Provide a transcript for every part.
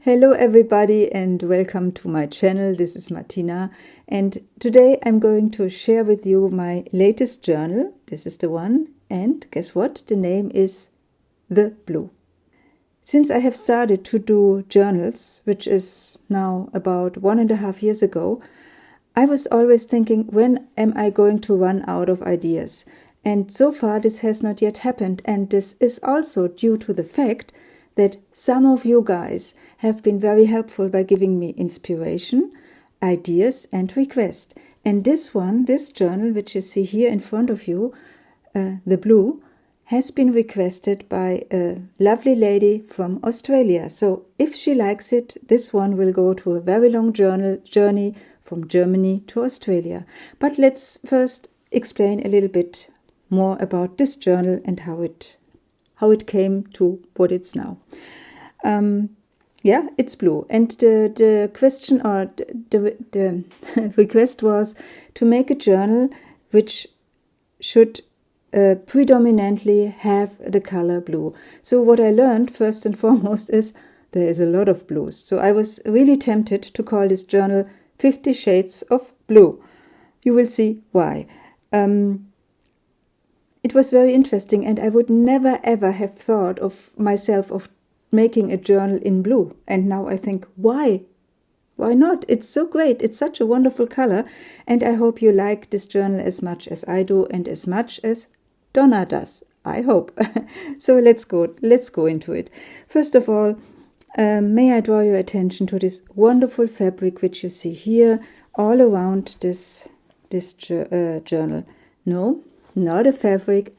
Hello everybody and welcome to my channel. This is Martina and today I'm going to share with you my latest journal. This is the one, and guess what? The name is The Blue. Since I have started to do journals, which is now about 1.5 years ago, I was always thinking, when am I going to run out of ideas? And so far this has not yet happened, and this is also due to the fact that some of you guys have been very helpful by giving me inspiration, ideas and requests. And this journal, which you see here in front of you, The Blue, has been requested by a lovely lady from Australia. So if she likes it, this one will go to a very long journey from Germany to Australia. But let's first explain a little bit more about this journal and how it came to what it's now. It's blue. And the question or the request was to make a journal which should predominantly have the color blue. So what I learned first and foremost is there is a lot of blues. So I was really tempted to call this journal 50 Shades of Blue. You will see why. It was very interesting, and I would never ever have thought of myself of making a journal in blue. And now I think, why? Why not? It's so great. It's such a wonderful color, and I hope you like this journal as much as I do and as much as Donna does. I hope. So let's go into it. First of all, may I draw your attention to this wonderful fabric which you see here all around this journal. No, not a fabric.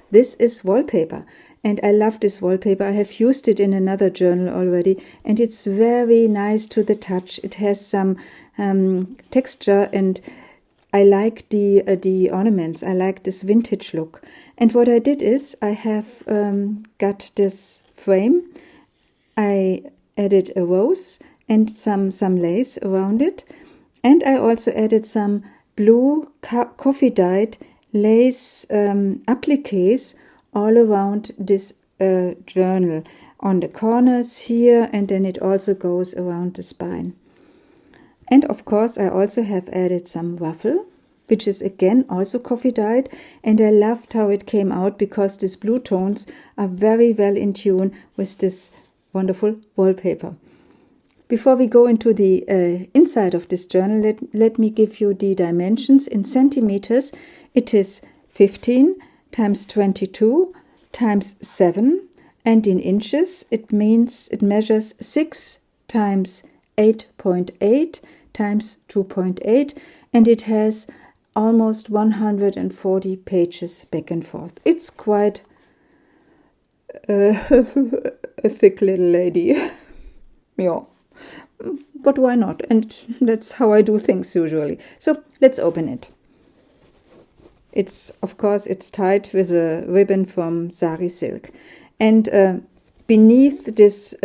This is wallpaper. And I love this wallpaper. I have used it in another journal already. And it's very nice to the touch. It has some texture, and I like the ornaments. I like this vintage look. And what I did is I have got this frame. I added a rose and some lace around it. And I also added some blue coffee dyed lace appliques all around this journal, on the corners here, and then it also goes around the spine. And of course I also have added some ruffle, which is again also coffee dyed, and I loved how it came out because these blue tones are very well in tune with this wonderful wallpaper. Before we go into the inside of this journal, let me give you the dimensions. In centimeters, it is 15 times 22 times 7, and in inches, it measures 6 times 8.8 times 2.8, and it has almost 140 pages back and forth. It's quite a thick little lady. Yeah. But why not? And that's how I do things usually. So let's open it. It's, of course, it's tied with a ribbon from sari silk. And beneath this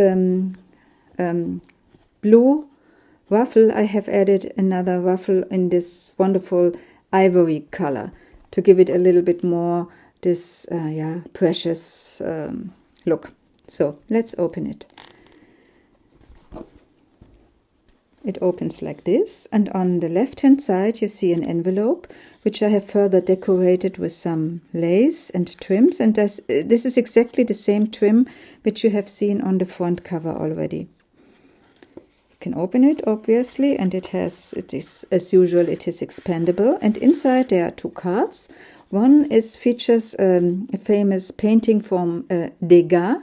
blue ruffle, I have added another ruffle in this wonderful ivory color to give it a little bit more this precious look. So let's open it. It opens like this, and on the left-hand side you see an envelope, which I have further decorated with some lace and trims, and this is exactly the same trim which you have seen on the front cover already. You can open it, obviously, and it is, as usual, it is expandable, and inside there are 2 cards. One features a famous painting from Degas,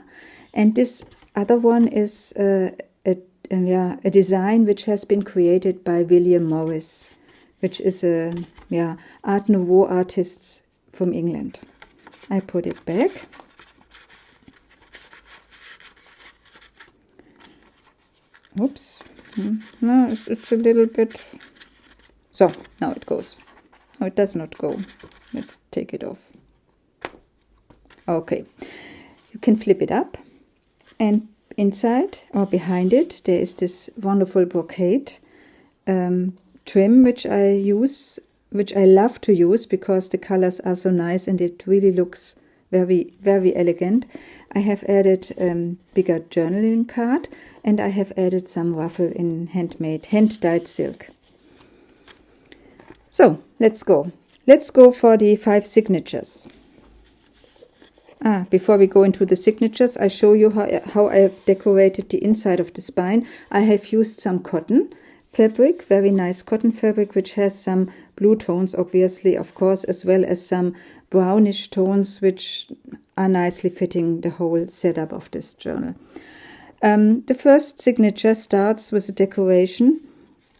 and this other one is a design which has been created by William Morris, which is a Art Nouveau artist from England. I put it back. Oops. No, it's a little bit. So, now it goes. No, it does not go. Let's take it off. Okay. You can flip it up, and inside or behind it there is this wonderful brocade trim which I love to use because the colors are so nice and it really looks very, very elegant. I have added bigger journaling card, and I have added some ruffle in handmade, hand-dyed silk. So, let's go. Let's go for the 5 signatures. Before we go into the signatures, I show you how I have decorated the inside of the spine. I have used some cotton fabric, very nice cotton fabric, which has some blue tones, obviously, of course, as well as some brownish tones, which are nicely fitting the whole setup of this journal. The first signature starts with a decoration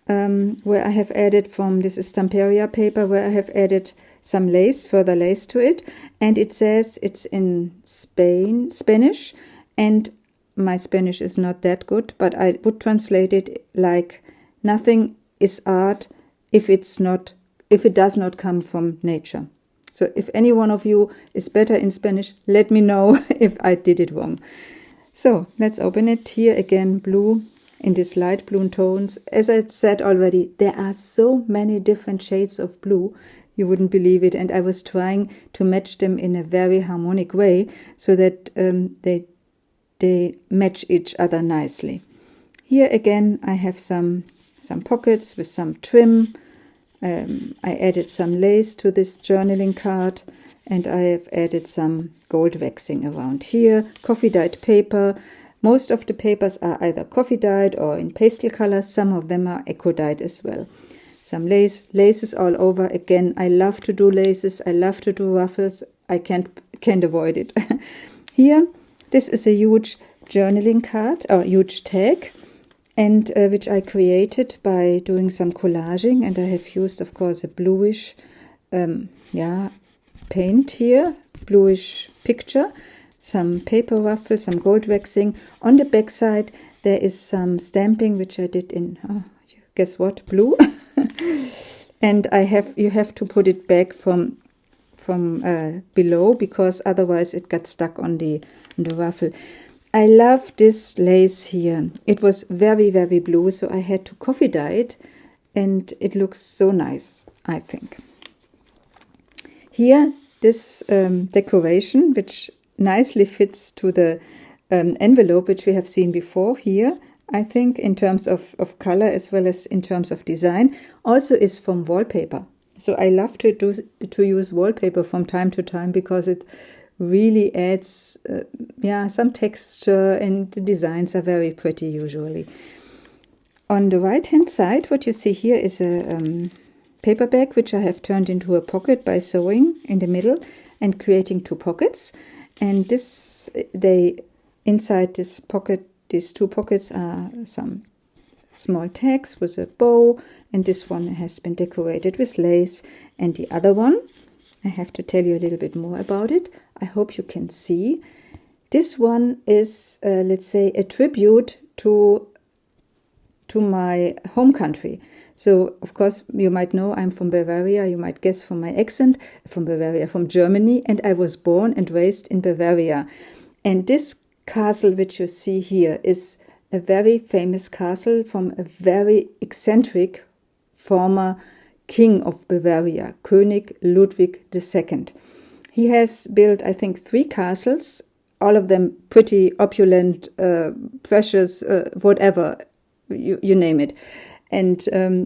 where I have added this is Stamperia paper, where I have added some lace, further lace to it, and it says it's in Spanish, and my Spanish is not that good, but I would translate it like, nothing is art if it does not come from nature. So if any one of you is better in Spanish, let me know if I did it wrong. So let's open it. Here again, blue in these light blue tones. As I said already, there are so many different shades of blue. You wouldn't believe it. And I was trying to match them in a very harmonic way so that they match each other nicely. Here again, I have some pockets with some trim. I added some lace to this journaling card, and I have added some gold waxing around here. Coffee dyed paper. Most of the papers are either coffee dyed or in pastel colors. Some of them are eco dyed as well. Some laces all over. Again, I love to do laces. I love to do ruffles. I can't avoid it. Here, this is a huge journaling card, or huge tag, and which I created by doing some collaging, and I have used, of course, a bluish paint here, bluish picture, some paper ruffle, some gold waxing. On the back side there is some stamping which I did in, guess what, blue. And you have to put it back from below, because otherwise it got stuck on the ruffle. I love this lace here. It was very, very blue, so I had to coffee dye it, and it looks so nice, I think. Here, this decoration, which nicely fits to the envelope which we have seen before here, I think, in terms of color as well as in terms of design, also is from wallpaper. So I love to use wallpaper from time to time, because it really adds some texture, and the designs are very pretty usually. On the right hand side, what you see here is a paper bag which I have turned into a pocket by sewing in the middle and creating 2 pockets. And inside this pocket, these 2 pockets are some small tags with a bow, and this one has been decorated with lace. And the other one, I have to tell you a little bit more about it. I hope you can see. This one is, let's say, a tribute to my home country. So, of course, you might know I'm from Bavaria. You might guess from my accent, from Bavaria, from Germany. And I was born and raised in Bavaria. And this castle which you see here is a very famous castle from a very eccentric former king of Bavaria, König Ludwig II. He has built, I think, 3 castles, all of them pretty opulent, precious, whatever, you name it. And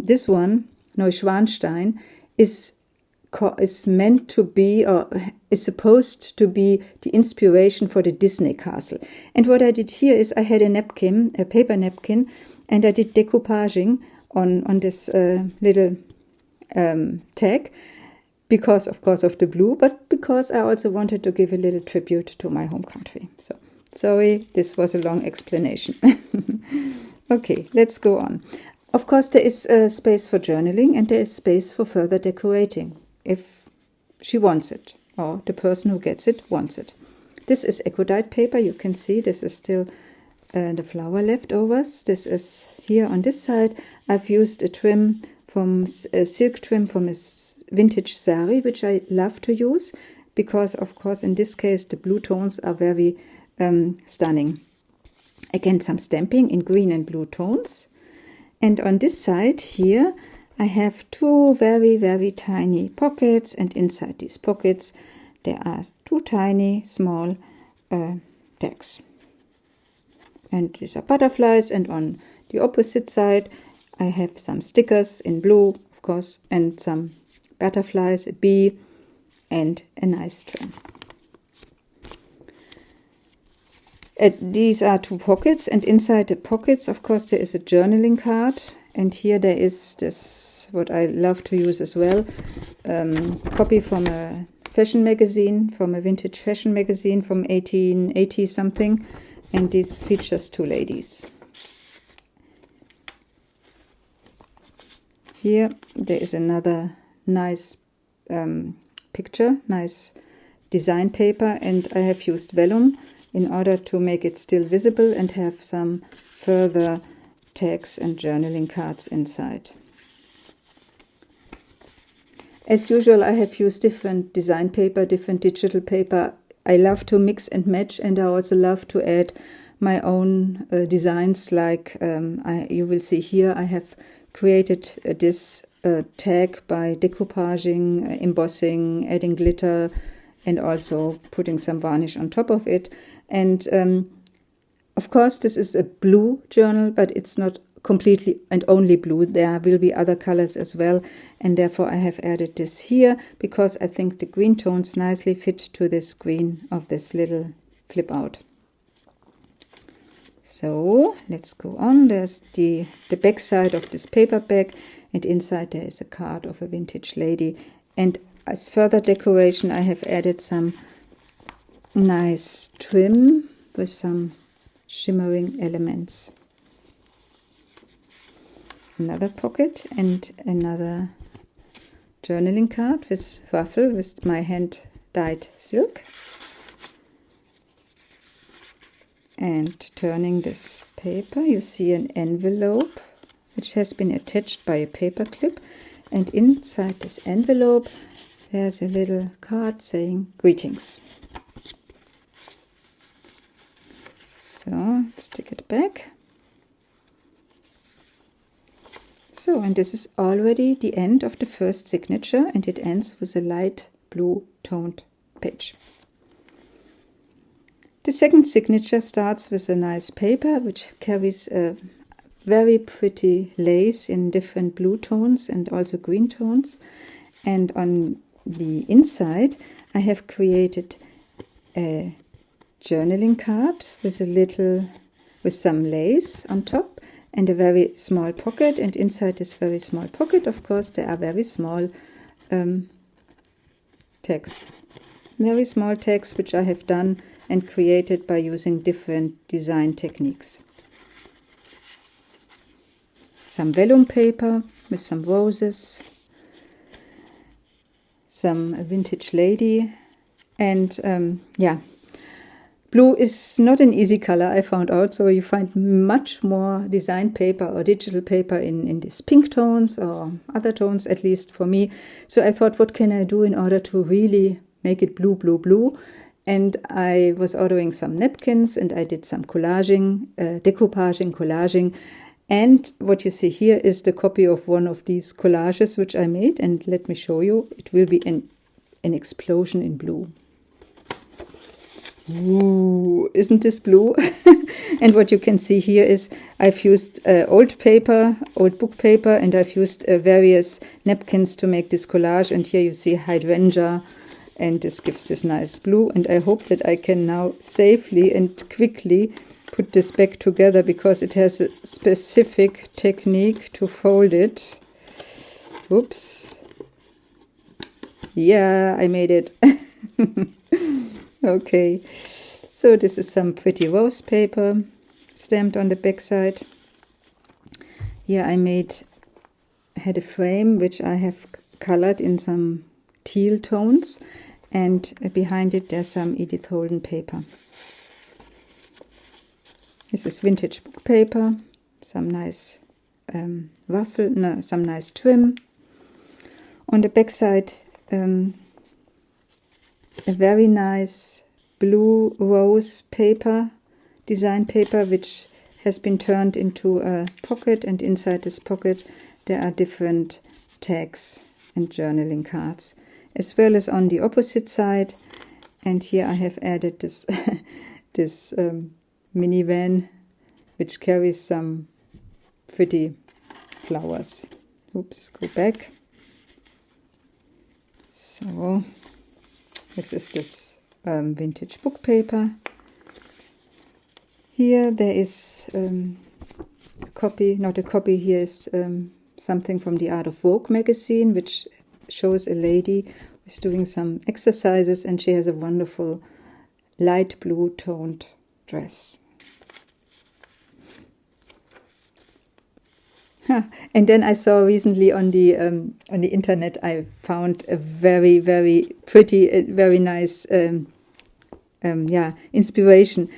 this one, Neuschwanstein, is meant to be, or is supposed to be, the inspiration for the Disney castle. And what I did here is I had a paper napkin, and I did decoupaging on this little tag, because, of course, of the blue, but because I also wanted to give a little tribute to my home country. So, sorry, this was a long explanation. Okay, let's go on. Of course, there is space for journaling, and there is space for further decorating, if she wants it, or the person who gets it wants it. This is eco-dyed paper. You can see this is still the flower leftovers. This is here on this side. I've used a trim from a silk trim from a vintage sari, which I love to use, because, of course, in this case, the blue tones are very stunning. Again, some stamping in green and blue tones. And on this side here, I have 2 very, very tiny pockets, and inside these pockets there are two tiny small tags. And these are butterflies, and on the opposite side I have some stickers in blue, of course, and some butterflies, a bee, and a nice string. These are two pockets, and inside the pockets, of course, there is a journaling card, and here there is this, what I love to use as well, copy from a fashion magazine, from a vintage fashion magazine from 1880 something, and this features two ladies. Here there is another nice picture, nice design paper, and I have used vellum in order to make it still visible and have some further tags and journaling cards inside. As usual, I have used different design paper, different digital paper. I love to mix and match, and I also love to add my own designs, like you will see here I have created this tag by decoupaging, embossing, adding glitter, and also putting some varnish on top of it. And of course this is a blue journal, but it's not completely and only blue. There will be other colors as well, and therefore I have added this here because I think the green tones nicely fit to this green of this little flip out. So let's go on. There's the back side of this paperback, and inside there is a card of a vintage lady. And as further decoration, I have added some nice trim with some shimmering elements. Another pocket and another journaling card with ruffle with my hand-dyed silk. And turning this paper, you see an envelope which has been attached by a paper clip, and inside this envelope there's a little card saying greetings. So stick it back. So, and this is already the end of the first signature, and it ends with a light blue toned page. The second signature starts with a nice paper which carries a very pretty lace in different blue tones and also green tones. And on the inside I have created a journaling card with some lace on top and a very small pocket. And inside this very small pocket, of course, there are very small tags. Very small tags which I have done and created by using different design techniques. Some vellum paper with some roses, some vintage lady, and yeah, blue is not an easy color, I found out, so you find much more design paper or digital paper in these pink tones or other tones, at least for me. So I thought, what can I do in order to really make it blue, blue, blue? And I was ordering some napkins, and I did some collaging, decoupaging, collaging. And what you see here is the copy of one of these collages which I made. And let me show you. It will be an explosion in blue. Ooh, isn't this blue? And what you can see here is I've used old paper, old book paper, and I've used various napkins to make this collage. And here you see hydrangea. And this gives this nice blue, and I hope that I can now safely and quickly put this back together, because it has a specific technique to fold it. Oops. Yeah, I made it. Okay. So this is some pretty rose paper stamped on the back side. Here I had a frame which I have colored in some teal tones, and behind it there's some Edith Holden paper. This is vintage book paper, some nice some nice trim. On the back side a very nice blue rose paper, design paper, which has been turned into a pocket, and inside this pocket there are different tags and journaling cards. As well as on the opposite side And here I have added this this minivan which carries some pretty flowers. Oops, go back. So this is this vintage book paper. Here there is a copy, not a copy, here is something from the Art of Vogue magazine, which shows a lady who's doing some exercises, and she has a wonderful light blue toned dress. And then I saw recently on the internet, I found a very, very pretty, very nice inspiration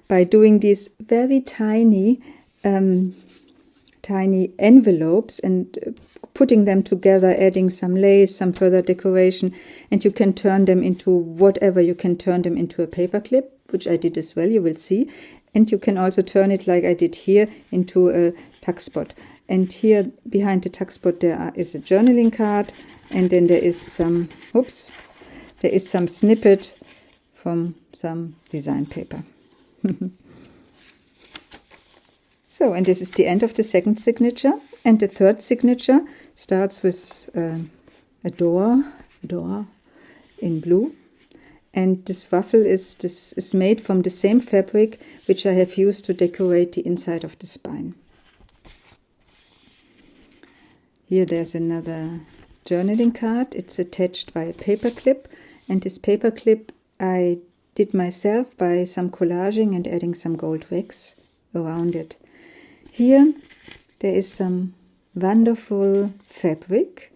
by doing these very tiny tiny envelopes and putting them together, adding some lace, some further decoration, and you can turn them into whatever. You can turn them into a paperclip, which I did as well, you will see. And you can also turn it, like I did here, into a tuck spot. And here behind the tuck spot there is a journaling card, and then there is some, there is some snippet from some design paper. So, and this is the end of the second signature. And the third signature starts with a door in blue. And this ruffle is made from the same fabric which I have used to decorate the inside of the spine. Here there's another journaling card. It's attached by a paper clip, and this paper clip I did myself by some collaging and adding some gold wax around it. Here there is some wonderful fabric,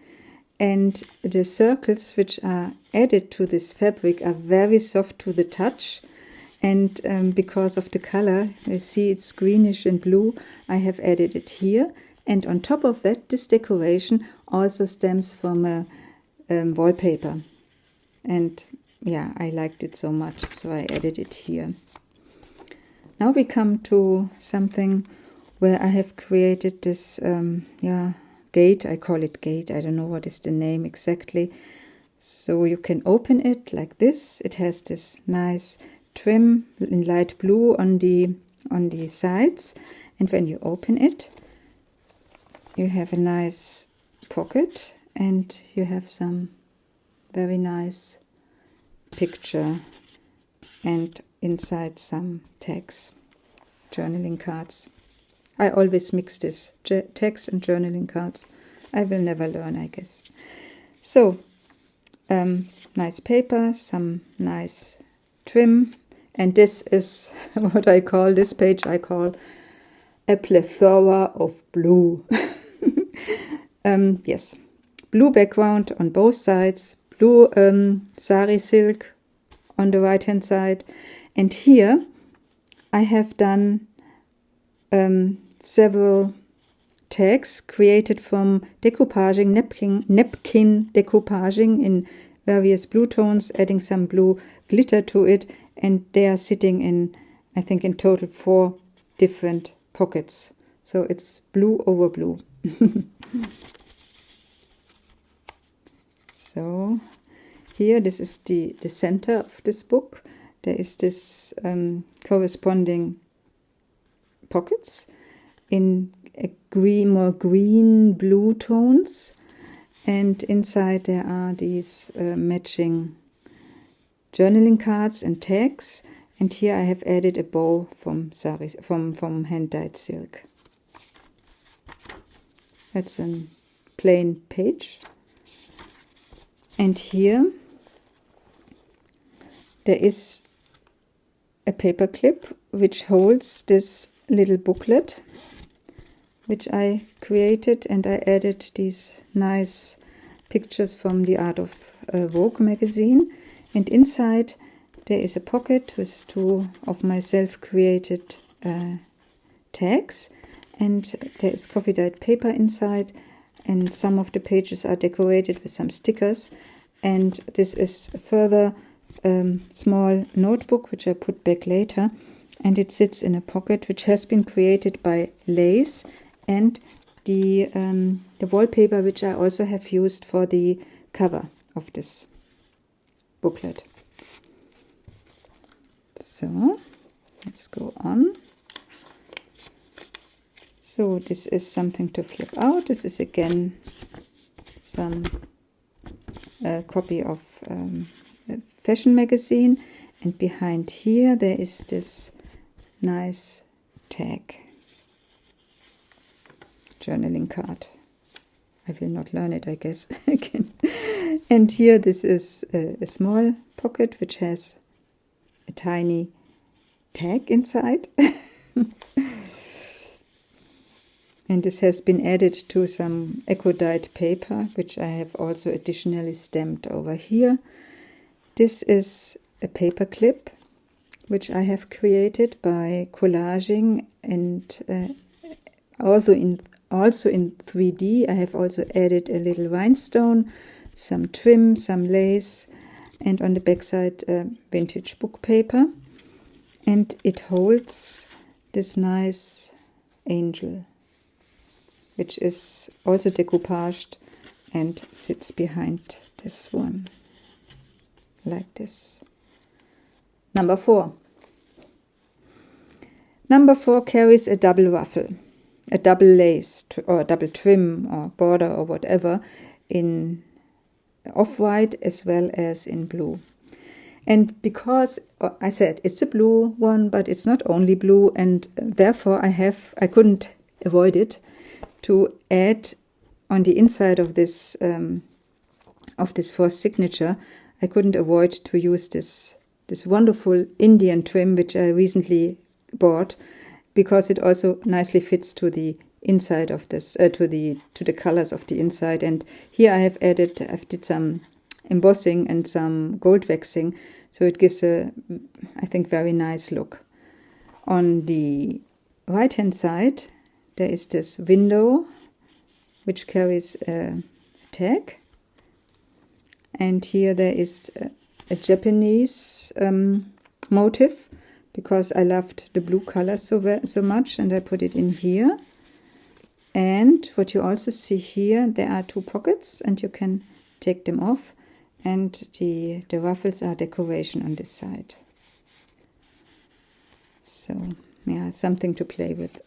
and the circles which are added to this fabric are very soft to the touch, and because of the color, you see it's greenish and blue, I have added it here. And on top of that, this decoration also stems from a wallpaper, and yeah, I liked it so much, so I added it here. Now we come to something where I have created this gate. I call it gate. I don't know what is the name exactly. So you can open it like this. It has this nice trim in light blue on the sides, and when you open it, you have a nice pocket, and you have some very nice picture, and inside some tags, journaling cards. I always mix this, tags and journaling cards. I will never learn, I guess. So, nice paper, some nice trim, and this is what I call, this page I call a plethora of blue. Yes, blue background on both sides, blue sari silk on the right hand side, and here I have done several tags created from decoupaging, napkin decoupaging in various blue tones, adding some blue glitter to it, and they are sitting in, I think in total 4 different pockets. So it's blue over blue. So here, this is the center of this book. There is this corresponding pockets in a more green blue tones, and inside there are these matching journaling cards and tags, and here I have added a bow from hand-dyed silk. That's a plain page, and here there is a paper clip which holds this little booklet which I created, and I added these nice pictures from the Art of Vogue magazine, and inside there is a pocket with 2 of my self-created tags, and there is coffee dyed paper inside, and some of the pages are decorated with some stickers, and this is a further small notebook which I put back later, and it sits in a pocket which has been created by lace and the wallpaper which I also have used for the cover of this booklet. So let's go on. So this is something to flip out. This is again some copy of a fashion magazine, and behind here there is this nice tag, journaling card. I will not learn it, I guess, again. And here this is a small pocket which has a tiny tag inside. And this has been added to some eco-dyed paper, which I have also additionally stamped over here. This is a paper clip, which I have created by collaging, and also in 3D. I have also added a little rhinestone, some trim, some lace, and on the backside vintage book paper. And it holds this nice angel, which is also decoupaged and sits behind this one, like this. Number 4. Number 4 carries a double ruffle, a double lace, or a double trim, or border, or whatever, in off-white as well as in blue. And because I said it's a blue one, but it's not only blue, and therefore I couldn't avoid it, to add on the inside of this fourth signature. I couldn't avoid to use this wonderful Indian trim, which I recently bought, because it also nicely fits to the inside of this, to the colors of the inside. And here I did some embossing and some gold waxing, so it gives a, I think, very nice look. On the right hand side there is this window which carries a tag, and here there is a Japanese motif, because I loved the blue color so much, and I put it in here. And what you also see here, there are 2 pockets, and you can take them off, and the ruffles are decoration on this side. So yeah, something to play with.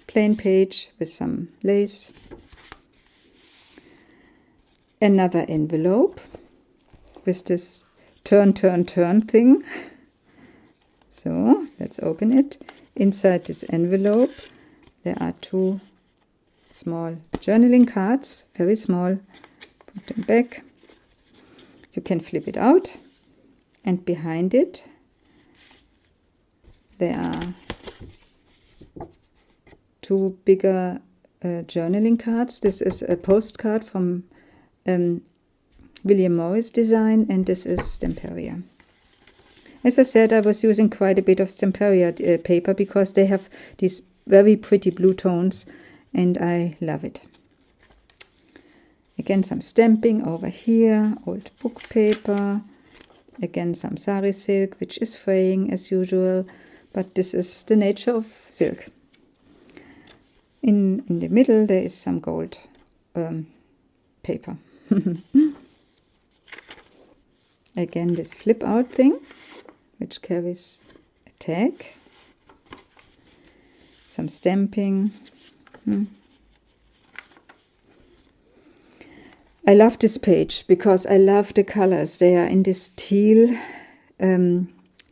Plain page with some lace. Another envelope with this turn thing. So let's open it. Inside this envelope there are 2 small journaling cards, very small. Put them back. You can flip it out, and behind it there are 2 bigger journaling cards. This is a postcard from William Morris design, and this is Stamperia. As I said, I was using quite a bit of Stamperia paper because they have these very pretty blue tones, and I love it. Again, some stamping over here, old book paper. Again, some sari silk, which is fraying as usual, but this is the nature of silk. In the middle there is some gold paper. Again, this flip out thing, which carries a tag, some stamping. I love this page because I love the colors. They are in this teal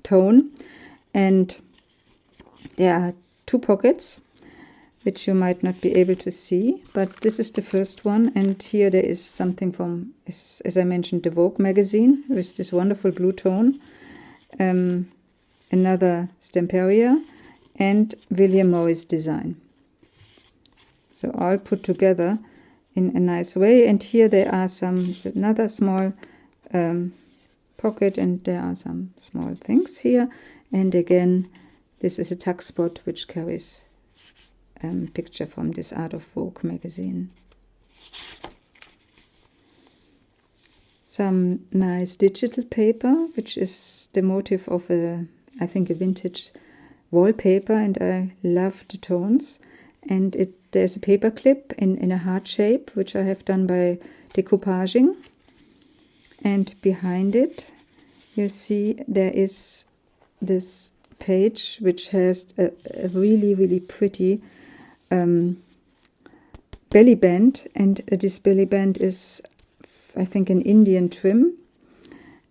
tone, and there are 2 pockets, which you might not be able to see, but this is the first one. And here there is something from, as I mentioned, the Vogue magazine with this wonderful blue tone, another Stamperia, and William Morris design. So all put together in a nice way. And here there are another small pocket, and there are some small things here. And again, this is a tuck spot which carries picture from this Art of Vogue magazine. Some nice digital paper, which is the motif of I think a vintage wallpaper, and I love the tones. And there's a paper clip in a heart shape, which I have done by decoupaging. And behind it, you see there is this page, which has a really, really pretty belly band, and this belly band is, I think, an Indian trim,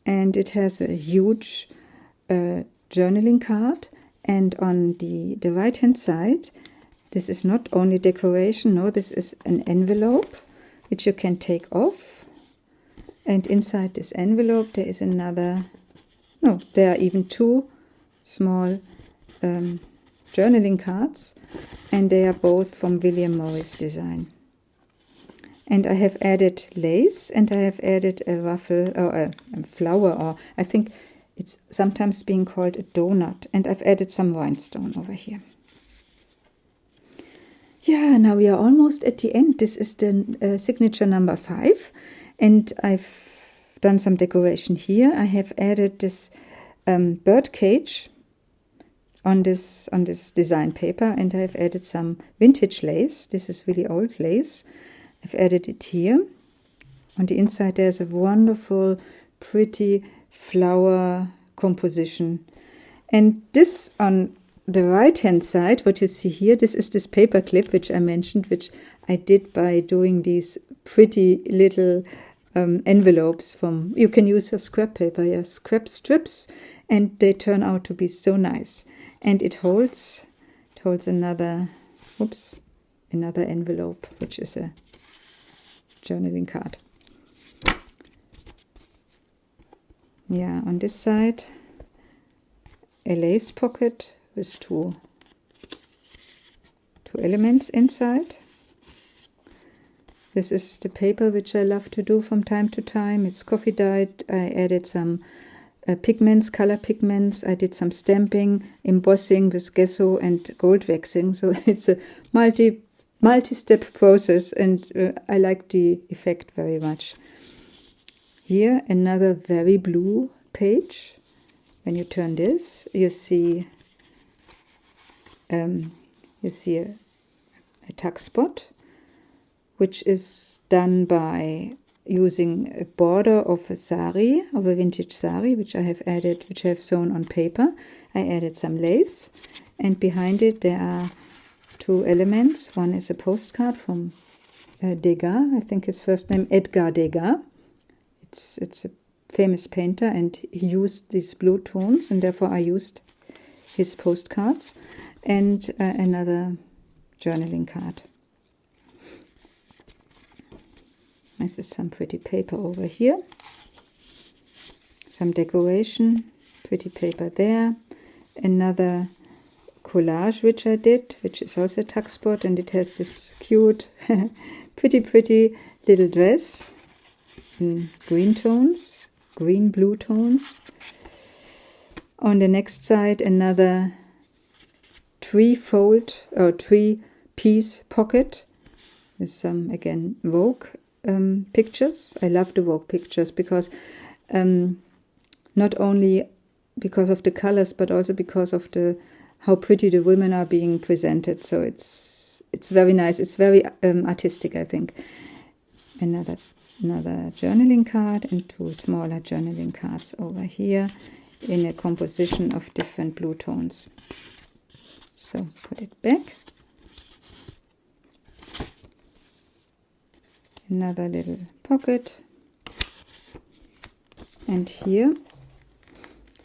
and it has a huge journaling card. And on the right hand side, this is not only decoration, no, this is an envelope which you can take off, and inside this envelope there is another, no, there are even two small journaling cards, and they are both from William Morris design. And I have added lace, and I have added a ruffle, or a flower, or I think it's sometimes being called a donut, and I've added some rhinestone over here. Yeah, now we are almost at the end. This is the signature number 5, and I've done some decoration here. I have added this bird cage on this design paper, and I've added some vintage lace. This is really old lace. I've added it here. On the inside there's a wonderful, pretty flower composition. And this on the right hand side, what you see here, this is this paper clip which I mentioned, which I did by doing these pretty little envelopes from, you can use your scrap paper, your scrap strips, and they turn out to be so nice. And it holds another, another envelope, which is a journaling card. Yeah, on this side, a lace pocket with two elements inside. This is the paper which I love to do from time to time. It's coffee dyed. I added some pigments, color pigments. I did some stamping, embossing with gesso and gold waxing. So it's a multi-step process, and I like the effect very much. Here, another very blue page. When you turn this, you see a tuck spot, which is done by using a border of a sari, of a vintage sari, which I have added, which I have sewn on paper. I added some lace, and behind it there are two elements. One is a postcard from Degas, I think his first name Edgar Degas. It's a famous painter, and he used these blue tones, and therefore I used his postcards, and another journaling card. This is some pretty paper over here, some decoration, pretty paper there, another collage which I did, which is also a tuck spot, and it has this cute, pretty little dress in green tones, green-blue tones. On the next side, another three-fold or three-piece pocket with some, again, Vogue pictures. I love the Vogue pictures because not only because of the colors, but also because of how pretty the women are being presented. So it's very nice. It's very artistic, I think. Another journaling card and two smaller journaling cards over here in a composition of different blue tones. So put it back. Another little pocket. And here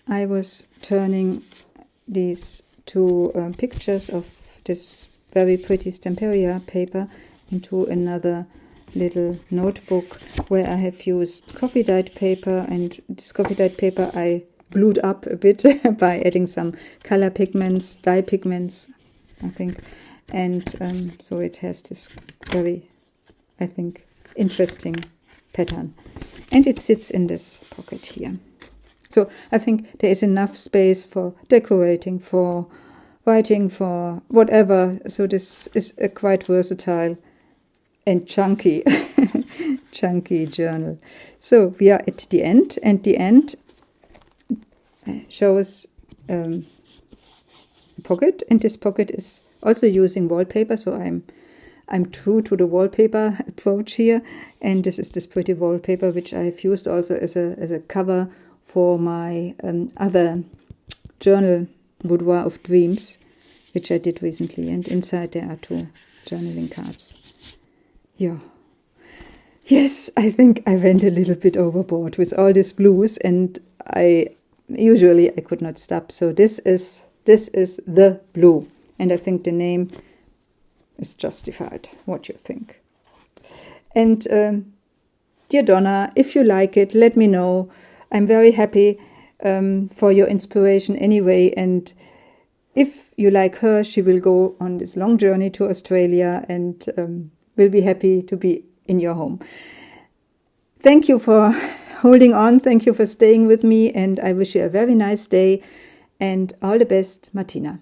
I was turning these two pictures of this very pretty Stamperia paper into another little notebook where I have used coffee dyed paper, and this coffee dyed paper I blued up a bit by adding some color pigments, dye pigments, I think, and so it has this very, I think, interesting pattern, and it sits in this pocket here. So I think there is enough space for decorating, for writing, for whatever. So this is a quite versatile and chunky chunky journal. So we are at the end, and the end shows a pocket, and this pocket is also using wallpaper. So I'm true to the wallpaper approach here, and this is this pretty wallpaper which I've used also as a cover for my other journal Boudoir of Dreams, which I did recently, and inside there are 2 journaling cards. Yeah. Yes, I think I went a little bit overboard with all these blues, and I could not stop. So this is the blue, and I think the name is justified. What do you think? And dear Donna, if you like it, let me know. I'm very happy for your inspiration anyway, and if you like her, she will go on this long journey to Australia and will be happy to be in your home. Thank you for holding on. Thank you for staying with me, and I wish you a very nice day and all the best, Martina.